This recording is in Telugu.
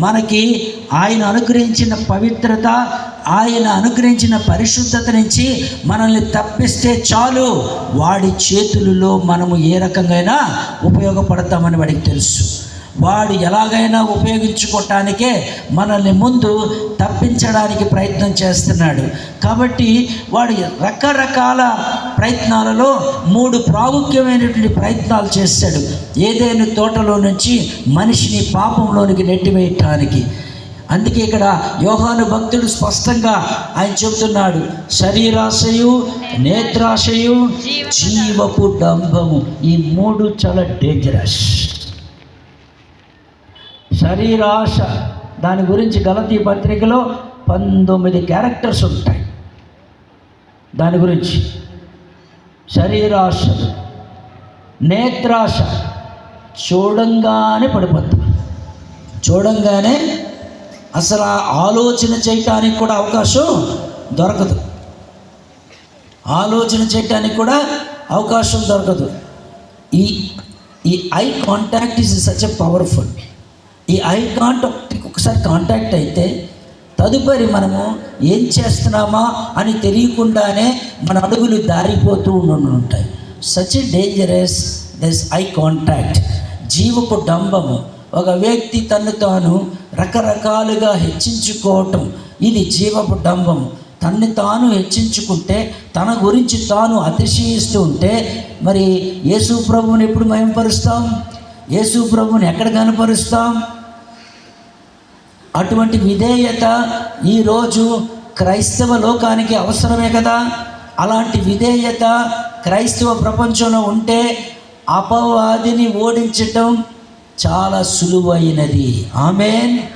మనకి ఆయన అనుగ్రహించిన పవిత్రత, ఆయన అనుగ్రహించిన పరిశుద్ధత నుంచి మనల్ని తప్పిస్తే చాలు, వాడి చేతులలో మనము ఏ రకంగా ఉపయోగపడతామని వాడికి తెలుసు. వాడు ఎలాగైనా ఉపయోగించుకోవటానికే మనల్ని ముందు తప్పించడానికి ప్రయత్నం చేస్తున్నాడు. కాబట్టి వాడు రకరకాల ప్రయత్నాలలో 3 ప్రాముఖ్యమైనటువంటి ప్రయత్నాలు చేశాడు ఏదైనా తోటలో నుంచి మనిషిని పాపంలోనికి నెట్టివేయటానికి. అందుకే ఇక్కడ యోహాను భక్తుడు స్పష్టంగా ఆయన చెబుతున్నాడు, శరీరాశయు, నేత్రాశయు, జీవపు డంబము, ఈ 3 చాలా డేంజరస్. శరీరాశ, దాని గురించి గలతీ పత్రికలో 19 క్యారెక్టర్స్ ఉంటాయి దాని గురించి. శరీరాశ, నేత్రాశ, చూడంగానే పడిపోతుంది, చూడంగానే అసలు ఆలోచన చేయటానికి కూడా అవకాశం దొరకదు, ఆలోచన చేయటానికి కూడా అవకాశం దొరకదు. ఈ eye contact is such a powerful. ఈ ఐ కాంటాక్ట్ ఒకసారి కాంటాక్ట్ అయితే తదుపరి మనము ఏం చేస్తున్నామా అని తెలియకుండానే మన అడుగులు దారిపోతూ ఉంటాయి. Such a dangerous this eye contact. జీవపు డంబము, ఒక వ్యక్తి తను తాను రకరకాలుగా హెచ్చించుకోవటం, ఇది జీవపు డంబము. తన్ని తాను హెచ్చించుకుంటే, తన గురించి తాను అతిశయిస్తూ ఉంటే, మరి యేసు ప్రభువుని ఎప్పుడు మహిమపరుస్తాం? యేసు ప్రభువుని ఎక్కడ కనపరుస్తాం? అటువంటి విధేయత ఈరోజు క్రైస్తవ లోకానికి అవసరమే కదా. అలాంటి విధేయత క్రైస్తవ ప్రపంచంలో ఉంటే అపవాదిని ఓడించటం చాలా సులువైనది. ఆమేన్.